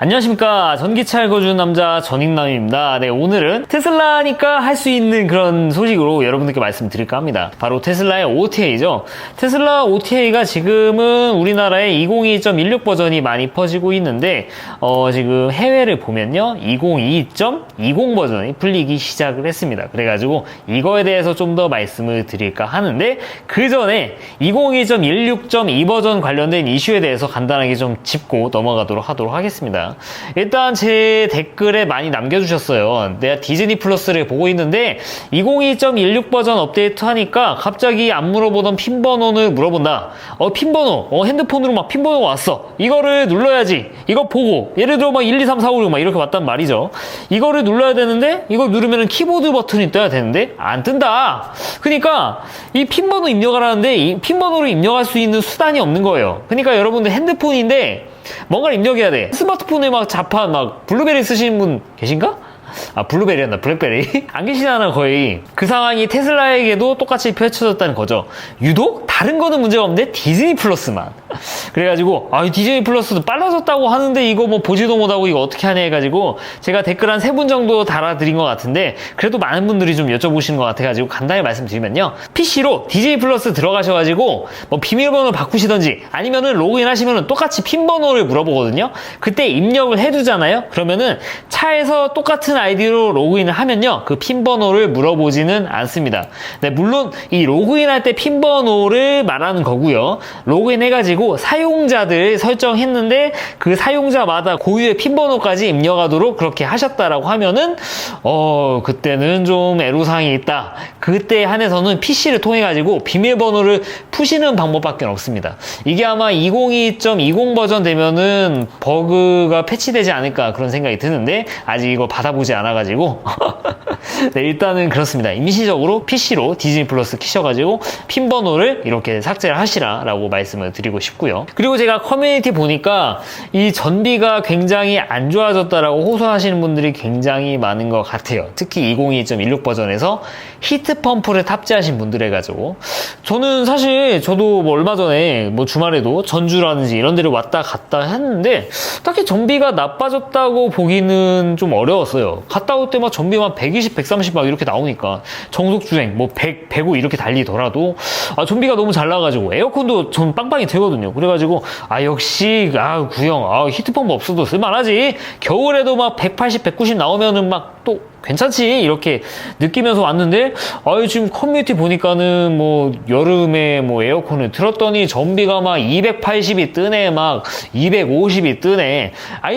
안녕하십니까. 전기차 읽어주는 남자 전익남입니다. 네, 오늘은 테슬라니까 할 수 있는 그런 소식으로 여러분들께 말씀드릴까 합니다. 바로 테슬라의 OTA죠. 테슬라 OTA가 지금은 우리나라에 2022.16 버전이 많이 퍼지고 있는데 지금 해외를 보면요 2022.20 버전이 풀리기 시작을 했습니다. 그래가지고 이거에 대해서 좀 더 말씀을 드릴까 하는데, 그 전에 2022.16.2 버전 관련된 이슈에 대해서 간단하게 좀 짚고 넘어가도록 하겠습니다. 일단 제 댓글에 많이 남겨주셨어요. 내가 디즈니 플러스를 보고 있는데 2022.16 버전 업데이트 하니까 갑자기 안 물어보던 핀 번호를 물어본다. 핀 번호, 핸드폰으로 막 핀 번호가 왔어. 이거를 눌러야지. 이거 보고 예를 들어 막 1, 2, 3, 4, 5, 6 막 이렇게 왔단 말이죠. 이거를 눌러야 되는데 이걸 누르면 키보드 버튼이 떠야 되는데 안 뜬다. 그러니까 이 핀 번호 입력하라는데 이 핀 번호를 입력할 수 있는 수단이 없는 거예요. 그러니까 여러분들 핸드폰인데 뭔가를 입력해야 돼. 스마트폰에 막 자판 막 블루베리 쓰시는 분 계신가? 블루베리였나? 블랙베리? 안 계시잖아, 거의. 그 상황이 테슬라에게도 똑같이 펼쳐졌다는 거죠. 유독 다른 거는 문제가 없는데 디즈니 플러스만. 그래가지고 디즈니 플러스도 빨라졌다고 하는데 이거 뭐 보지도 못하고 이거 어떻게 하냐 해가지고 제가 댓글 한 3분 정도 달아드린 것 같은데, 그래도 많은 분들이 좀 여쭤보시는 것 같아가지고 간단히 말씀드리면요, PC로 디즈니 플러스 들어가셔가지고 뭐 비밀번호를 바꾸시던지 아니면은 로그인 하시면은 똑같이 핀 번호를 물어보거든요. 그때 입력을 해두잖아요. 그러면은 차에서 똑같은 아이디로 로그인을 하면요, 그 핀 번호를 물어보지는 않습니다. 네, 물론 이 로그인할 때 핀 번호를 말하는 거고요. 로그인 해가지고 사용자들 설정했는데 그 사용자마다 고유의 핀 번호까지 입력하도록 그렇게 하셨다라고 하면은 그때는 좀 애로사항이 있다. 그때 한해서는 PC를 통해 가지고 비밀번호를 푸시는 방법밖에 없습니다. 이게 아마 2022.20 버전 되면은 버그가 패치되지 않을까 그런 생각이 드는데 아직 이거 받아보지 않아가지고 네, 일단은 그렇습니다. 임시적으로 PC로 디즈니 플러스 키셔가지고 핀 번호를 이렇게 삭제를 하시라라고 말씀을 드리고 싶고요. 그리고 제가 커뮤니티 보니까 이 전비가 굉장히 안 좋아졌다라고 호소하시는 분들이 굉장히 많은 것 같아요. 특히 2022.16 버전에서 히트 펌프를 탑재하신 분들 해가지고, 저는 사실 저도 뭐 얼마 전에 뭐 주말에도 전주라든지 이런 데를 왔다 갔다 했는데 딱히 전비가 나빠졌다고 보기는 좀 어려웠어요. 갔다 올 때 막 전비만 120, 130 막 이렇게 나오니까 정속 주행 뭐 100, 105 이렇게 달리더라도 전비가 너무 잘 나가지고 에어컨도 전 빵빵히 되거든요. 그래가지고 역시 구형 히트펌프 없어도 쓸만하지. 겨울에도 막 180, 190 나오면은 막 또 괜찮지 이렇게 느끼면서 왔는데 지금 커뮤니티 보니까는 뭐 여름에 뭐 에어컨을 틀었더니 전비가 막 280이 뜨네, 막 250이 뜨네.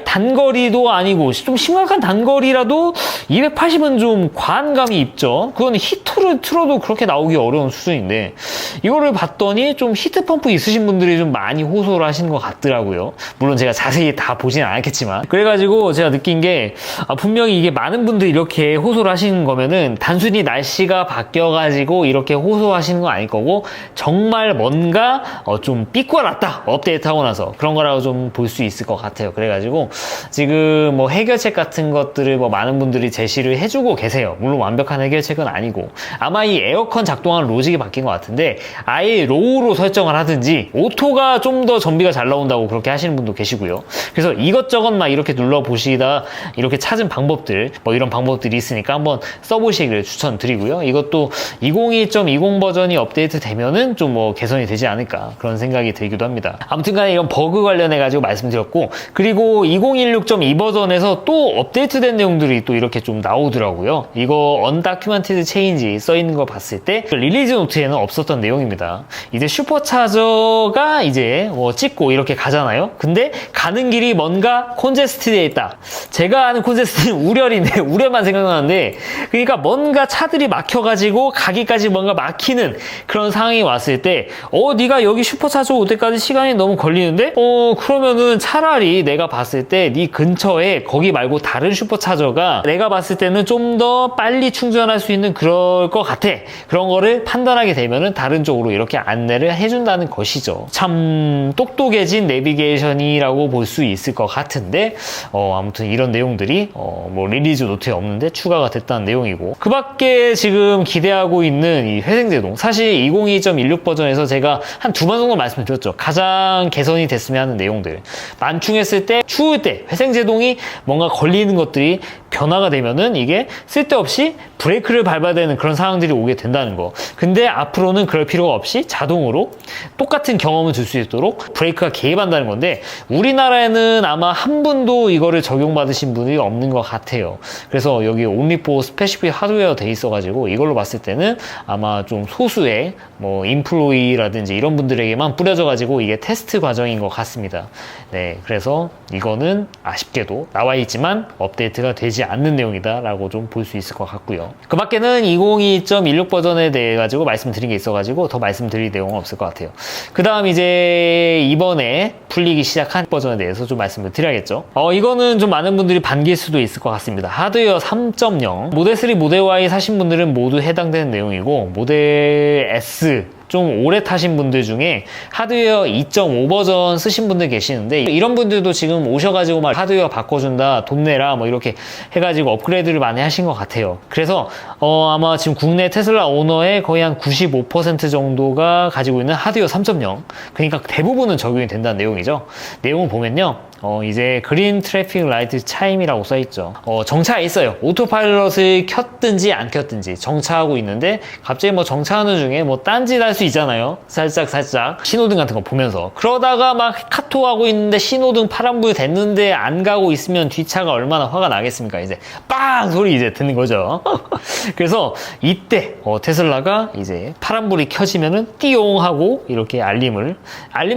단거리도 아니고 좀 심각한 단거리라도 280은 좀 과한 감이 있죠. 그건 히터를 틀어도 그렇게 나오기 어려운 수준인데, 이거를 봤더니 좀 히트펌프 있으신 분들이 좀 많이 호소를 하시는 것 같더라고요. 물론 제가 자세히 다 보지는 않았겠지만. 그래가지고 제가 느낀 게 분명히 이게 많은 분들이 이렇게 호소를 하시는 거면은 단순히 날씨가 바뀌어가지고 이렇게 호소하시는 건 아닐 거고, 정말 뭔가 좀 삐꾸어났다 업데이트하고 나서 그런 거라고 좀 볼 수 있을 것 같아요. 그래가지고 지금 뭐 해결책 같은 것들을 뭐 많은 분들이 제시를 해주고 계세요. 물론 완벽한 해결책은 아니고, 아마 이 에어컨 작동하는 로직이 바뀐 것 같은데 아예 로우로 설정을 하든지 오토가 좀 더 전비가 잘 나온다고 그렇게 하시는 분도 계시고요. 그래서 이것저것 막 이렇게 눌러보시다 이렇게 찾은 방법들, 뭐 이런 방법들이 있으니까 한번 써보시기를 추천드리고요. 이것도 2022.20 버전이 업데이트 되면은 좀 뭐 개선이 되지 않을까 그런 생각이 들기도 합니다. 아무튼 간에 이런 버그 관련해 가지고 말씀드렸고, 그리고 2016.2 버전에서 또 업데이트된 내용들이 또 이렇게 좀 나오더라고요. 이거 undocumented change 써있는 거 봤을 때 릴리즈 노트에는 없었던 내용입니다. 이제 슈퍼차저가 이제 찍고 이렇게 가잖아요. 근데 가는 길이 뭔가 콘제스트되어 있다. 제가 아는 콘제스트는 우려인데 우려만 생각나는데, 그러니까 뭔가 차들이 막혀가지고 가기까지 뭔가 막히는 그런 상황이 왔을 때 네가 여기 슈퍼차저 올 때까지 시간이 너무 걸리는데 그러면은 차라리 내가 봤을 때 네 근처에 거기 말고 다른 슈퍼차저가 내가 봤을 때는 좀 더 빨리 충전할 수 있는 그럴 것 같아. 그런 거를 판단하게 되면은 다른 쪽으로 이렇게 안내를 해준다는 것이죠. 참 똑똑해진 내비게이션이라고 볼 수 있을 것 같은데 아무튼 이런 내용들이 뭐 리리즈 노트에 없는데 추가가 됐다는 내용이고, 그 밖에 지금 기대하고 있는 이 회생제동, 사실 2022.16 버전에서 제가 한 2번 정도 말씀드렸죠. 가장 개선이 됐으면 하는 내용들, 만충했을 때 추울 때 회생제동이 뭔가 걸리는 것들이 변화가 되면은 이게 쓸데없이 브레이크를 밟아야 되는 그런 상황들이 오게 된다는 거. 근데 앞으로는 그럴 필요가 없이 자동으로 똑같은 경험을 줄 수 있도록 브레이크가 개입한다는 건데, 우리나라에는 아마 한 분도 이거를 적용받으신 분이 없는 것 같아요. 그래서 여기 only for specific hardware 돼 있어가지고 이걸로 봤을 때는 아마 좀 소수의 뭐 인플로이라든지 이런 분들에게만 뿌려져가지고 이게 테스트 과정인 것 같습니다. 네, 그래서 이거는 아쉽게도 나와 있지만 업데이트가 되지 않는 내용이다 라고 좀 볼 수 있을 것 같고요. 그 밖에는 2022.16 버전에 대해 가지고 말씀드린 게 있어가지고 더 말씀드릴 내용은 없을 것 같아요. 그 다음 이제 이번에 풀리기 시작한 버전에 대해서 좀 말씀을 드려야겠죠. 이거는 좀 많은 분들이 반길 수도 있을 것 같습니다. 하드웨어 3.0 모델 3, 모델 Y 사신 분들은 모두 해당되는 내용이고, 모델 S 좀 오래 타신 분들 중에 하드웨어 2.5 버전 쓰신 분들 계시는데, 이런 분들도 지금 오셔가지고 막 하드웨어 바꿔준다, 돈 내라 뭐 이렇게 해가지고 업그레이드를 많이 하신 것 같아요. 그래서 아마 지금 국내 테슬라 오너의 거의 한 95% 정도가 가지고 있는 하드웨어 3.0, 그러니까 대부분은 적용이 된다는 내용이죠. 내용을 보면요, 이제 그린 트래픽 라이트 차임이라고 써있죠. 정차에 있어요. 오토파일럿을 켰든지 안 켰든지 정차하고 있는데, 갑자기 뭐 정차하는 중에 뭐 딴짓 할 수 있잖아요. 살짝 신호등 같은 거 보면서, 그러다가 막 카톡하고 있는데 신호등 파란불 됐는데 안 가고 있으면 뒷차가 얼마나 화가 나겠습니까? 이제 빵 소리 이제 듣는 거죠. 그래서 이때 테슬라가 이제 파란불이 켜지면은 띠용 하고 이렇게 알림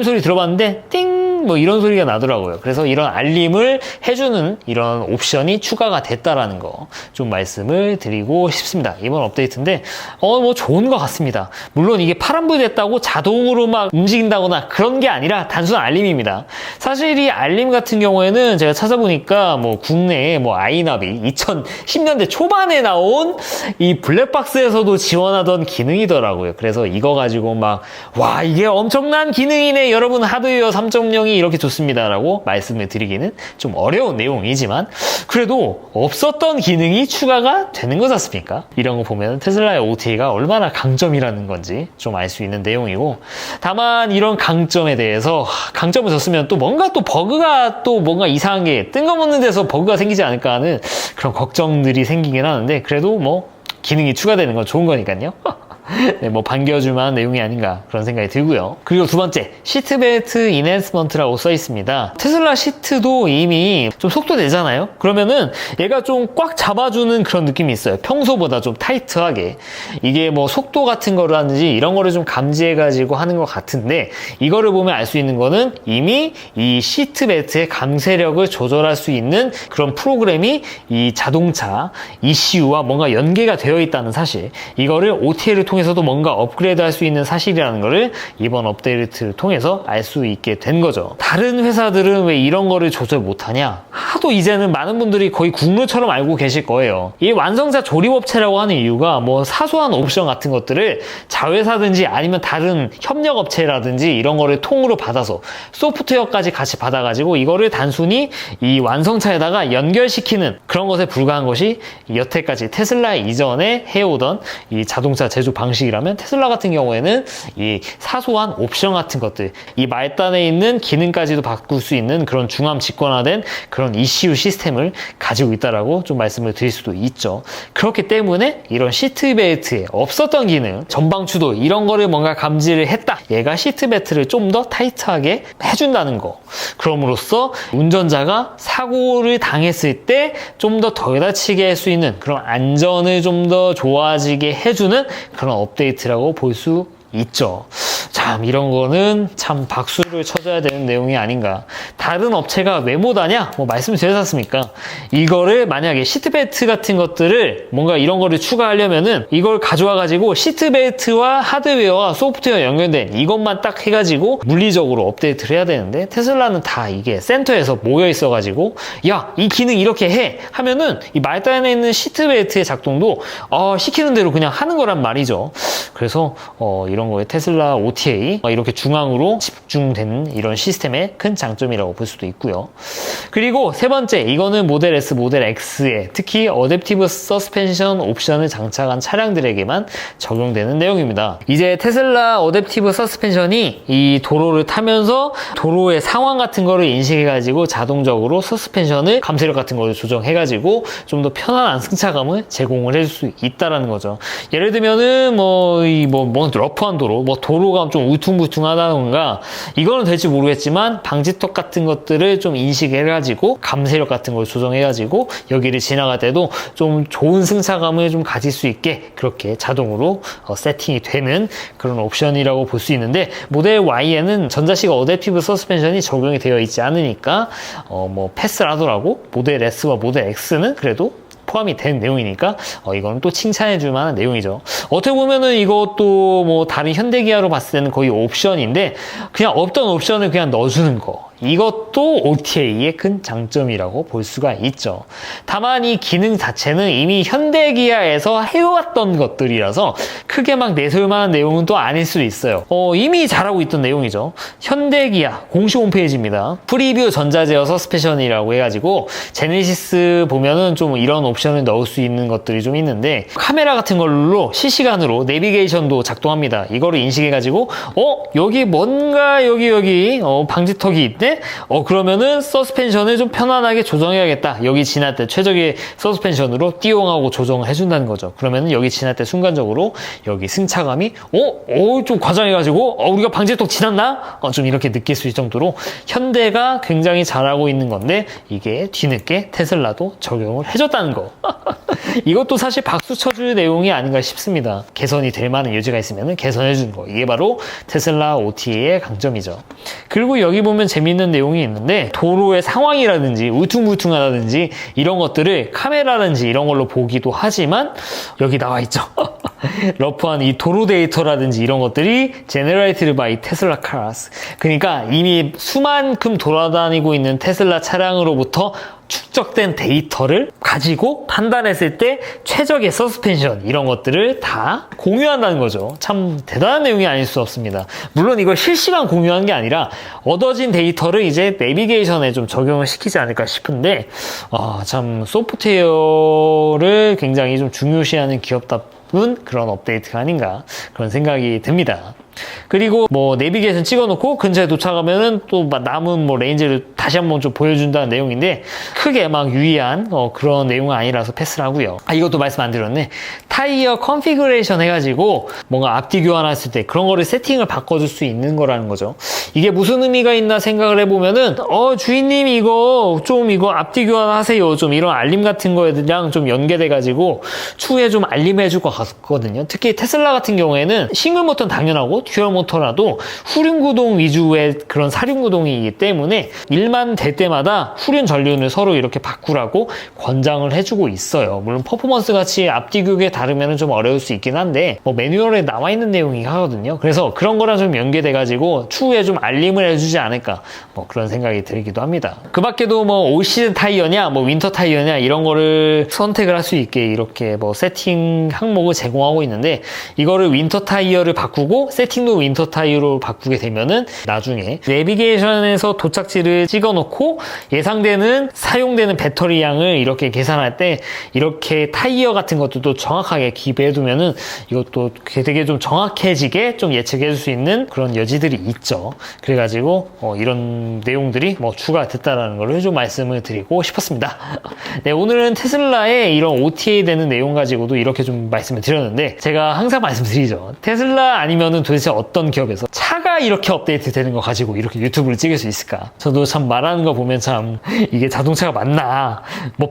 소리 들어봤는데 띵 뭐 이런 소리가 나더라고요. 그래서 이런 알림을 해주는 이런 옵션이 추가가 됐다라는 거 좀 말씀을 드리고 싶습니다. 이번 업데이트인데 뭐 좋은 것 같습니다. 물론 이게 파란불 됐다고 자동으로 막 움직인다거나 그런 게 아니라 단순한 알림입니다. 사실 이 알림 같은 경우에는 제가 찾아보니까 뭐 국내에 뭐 아이나비 2010년대 초반에 나온 이 블랙박스에서도 지원하던 기능이더라고요. 그래서 이거 가지고 막 와 이게 엄청난 기능이네 여러분, 하드웨어 3.0이 이렇게 좋습니다 라고 말씀을 드리기는 좀 어려운 내용이지만, 그래도 없었던 기능이 추가가 되는 거지 않습니까? 이런 거 보면 테슬라의 OTA가 얼마나 강점이라는 건지 좀 알 수 있는 내용이고, 다만 이런 강점에 대해서 강점을 줬으면 또 뭔가 또 버그가 또 뭔가 이상한 게 뜬금없는 데서 버그가 생기지 않을까 하는 그런 걱정들이 생기긴 하는데, 그래도 뭐 기능이 추가되는 건 좋은 거니까요. 네, 뭐 반겨줄 만한 내용이 아닌가 그런 생각이 들고요. 그리고 두 번째, 시트벨트 인핸스먼트라고 써 있습니다. 테슬라 시트도 이미 좀 속도 내잖아요. 그러면은 얘가 좀 꽉 잡아주는 그런 느낌이 있어요. 평소보다 좀 타이트하게. 이게 뭐 속도 같은 거라든지 이런 거를 좀 감지해가지고 하는 것 같은데, 이거를 보면 알 수 있는 거는 이미 이 시트벨트의 감쇄력을 조절할 수 있는 그런 프로그램이 이 자동차 ECU와 뭔가 연계가 되어 있다는 사실, 이거를 OTA를 통해서도 뭔가 업그레이드 할 수 있는 사실이라는 거를 이번 업데이트를 통해서 알 수 있게 된 거죠. 다른 회사들은 왜 이런 거를 조절 못하냐? 하도 이제는 많은 분들이 거의 국룰처럼 알고 계실 거예요. 이 완성차 조립업체라고 하는 이유가 뭐 사소한 옵션 같은 것들을 자회사든지 아니면 다른 협력업체라든지 이런 거를 통으로 받아서 소프트웨어까지 같이 받아가지고 이거를 단순히 이 완성차에다가 연결시키는 그런 것에 불과한 것이 여태까지 테슬라 이전에 해오던 이 자동차 제조 방식이라면, 테슬라 같은 경우에는 이 사소한 옵션 같은 것들, 이 말단에 있는 기능까지도 바꿀 수 있는 그런 중함 직관화된 그런 ECU 시스템을 가지고 있다라고 좀 말씀을 드릴 수도 있죠. 그렇기 때문에 이런 시트벨트에 없었던 기능, 전방추돌 이런 거를 뭔가 감지를 했다. 얘가 시트벨트를 좀 더 타이트하게 해준다는 거. 그럼으로써 운전자가 사고를 당했을 때 좀 더 덜 다치게 할 수 있는 그런 안전을 좀 더 좋아지게 해주는 그런 업데이트라고 볼 수 있죠. 참 이런 거는 참 박수를 쳐줘야 되는 내용이 아닌가. 다른 업체가 왜 못하냐? 뭐 말씀드렸지 않습니까? 이거를 만약에 시트벨트 같은 것들을 뭔가 이런 거를 추가하려면은 이걸 가져와 가지고 시트벨트와 하드웨어와 소프트웨어 연결된 이것만 딱 해가지고 물리적으로 업데이트를 해야 되는데, 테슬라는 다 이게 센터에서 모여 있어 가지고 야 이 기능 이렇게 해 하면은 이 말단에 있는 시트벨트의 작동도 시키는 대로 그냥 하는 거란 말이죠. 그래서 이런 이런 거에 테슬라 OTA 이렇게 중앙으로 집중된 이런 시스템의 큰 장점이라고 볼 수도 있고요. 그리고 세 번째, 이거는 모델 S, 모델 X에 특히 어댑티브 서스펜션 옵션을 장착한 차량들에게만 적용되는 내용입니다. 이제 테슬라 어댑티브 서스펜션이 이 도로를 타면서 도로의 상황 같은 거를 인식해가지고 자동적으로 서스펜션을 감쇄력 같은 거를 조정해가지고 좀 더 편안한 승차감을 제공을 해줄 수 있다라는 거죠. 예를 들면은 러프한 도로, 도로가 좀 울퉁불퉁하다던가 이거는 될지 모르겠지만 방지턱 같은 것들을 좀 인식해가지고 감쇄력 같은 걸 조정해가지고 여기를 지나갈 때도 좀 좋은 승차감을 좀 가질 수 있게 그렇게 자동으로 세팅이 되는 그런 옵션이라고 볼 수 있는데, 모델 Y에는 전자식 어댑티브 서스펜션이 적용이 되어 있지 않으니까 패스를 하더라고. 모델 S와 모델 X는 그래도 포함이 된 내용이니까 이거는 또 칭찬해 줄 만한 내용이죠. 어떻게 보면은 이것도 다른 현대기아로 봤을 때는 거의 옵션인데 그냥 없던 옵션을 그냥 넣어주는 거, 이것도 OTA의 큰 장점이라고 볼 수가 있죠. 다만 이 기능 자체는 이미 현대기아에서 해왔던 것들이라서 크게 막 내세울 만한 내용은 또 아닐 수도 있어요. 이미 잘하고 있던 내용이죠. 현대기아 공식 홈페이지입니다. 프리뷰 전자제어 서스펜션이라고 해가지고 제네시스 보면은 좀 이런 옵션을 넣을 수 있는 것들이 좀 있는데, 카메라 같은 걸로 실시간으로 내비게이션도 작동합니다. 이거를 인식해가지고 여기 뭔가 여기 방지턱이 있대? 그러면은 서스펜션을 좀 편안하게 조정해야겠다. 여기 지날 때 최적의 서스펜션으로 띠용하고 조정을 해준다는 거죠. 그러면은 여기 지날 때 순간적으로 여기 승차감이 좀 과장해가지고 우리가 방지턱 지났나? 좀 이렇게 느낄 수 있을 정도로 현대가 굉장히 잘하고 있는 건데, 이게 뒤늦게 테슬라도 적용을 해줬다는 거. 이것도 사실 박수 쳐줄 내용이 아닌가 싶습니다. 개선이 될 만한 여지가 있으면 개선해주는 거, 이게 바로 테슬라 OTA의 강점이죠. 그리고 여기 보면 재밌는 내용이 있는데, 도로의 상황이라든지 울퉁불퉁하다든지 이런 것들을 카메라든지 이런 걸로 보기도 하지만 여기 나와 있죠. 러프한 이 도로 데이터라든지 이런 것들이 Generated by Tesla Cars, 그러니까 이미 수만큼 돌아다니고 있는 테슬라 차량으로부터 축적된 데이터를 가지고 판단했을 때 최적의 서스펜션 이런 것들을 다 공유한다는 거죠. 참 대단한 내용이 아닐 수 없습니다. 물론 이걸 실시간 공유한 게 아니라 얻어진 데이터를 이제 내비게이션에 좀 적용을 시키지 않을까 싶은데, 참 소프트웨어를 굉장히 좀 중요시하는 기업답은 그런 업데이트가 아닌가 그런 생각이 듭니다. 그리고 내비게이션 찍어놓고 근처에 도착하면은 또 남은 레인지를 다시 한번 좀 보여준다는 내용인데, 크게 막 유의한 그런 내용은 아니라서 패스를 하고요. 이것도 말씀 안 드렸네. 타이어 컨피그레이션 해가지고 뭔가 앞뒤 교환했을 때 그런 거를 세팅을 바꿔줄 수 있는 거라는 거죠. 이게 무슨 의미가 있나 생각을 해보면은 주인님 이거 앞뒤 교환하세요, 좀 이런 알림 같은 거랑 좀 연계돼가지고 추후에 좀 알림해줄 것 같거든요. 특히 테슬라 같은 경우에는 싱글 모터는 당연하고 듀얼 모터라도 후륜 구동 위주의 그런 사륜 구동이기 때문에 일만 될 때마다 후륜 전륜을 서로 이렇게 바꾸라고 권장을 해주고 있어요. 물론 퍼포먼스 같이 앞뒤 교계 다르면 좀 어려울 수 있긴 한데 매뉴얼에 나와 있는 내용이 하거든요. 그래서 그런 거랑 좀 연계돼 가지고 추후에 좀 알림을 해주지 않을까 그런 생각이 들기도 합니다. 그 밖에도 올 시즌 타이어냐 윈터 타이어냐 이런 거를 선택을 할 수 있게 이렇게 세팅 항목을 제공하고 있는데, 이거를 윈터 타이어를 바꾸고 세팅도 윈터 타이어로 바꾸게 되면은 나중에 내비게이션에서 도착지를 찍어놓고 예상되는 사용되는 배터리 양을 이렇게 계산할 때 이렇게 타이어 같은 것도 정확하게 기입해두면은 이것도 되게 좀 정확해지게 좀 예측해줄 수 있는 그런 여지들이 있죠. 그래가지고 이런 내용들이 추가됐다라는 걸 좀 말씀을 드리고 싶었습니다. 네, 오늘은 테슬라의 이런 OTA 되는 내용 가지고도 이렇게 좀 말씀을 드렸는데, 제가 항상 말씀드리죠. 테슬라 아니면은 도대체 어떤 기업에서 차가 이렇게 업데이트 되는 거 가지고 이렇게 유튜브를 찍을 수 있을까? 저도 참 말하는 거 보면 참 이게 자동차가 맞나?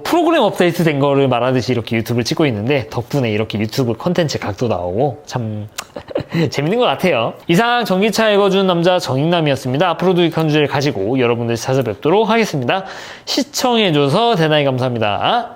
프로그램 업데이트 된 거를 말하듯이 이렇게 유튜브를 찍고 있는데 덕분에 이렇게 유튜브 콘텐츠 각도 나오고 참 재밌는 것 같아요. 이상 전기차 읽어주는 남자 정익남이었습니다. 앞으로도 유익한 주제를 가지고 여러분들 찾아뵙도록 하겠습니다. 시청해줘서 대단히 감사합니다.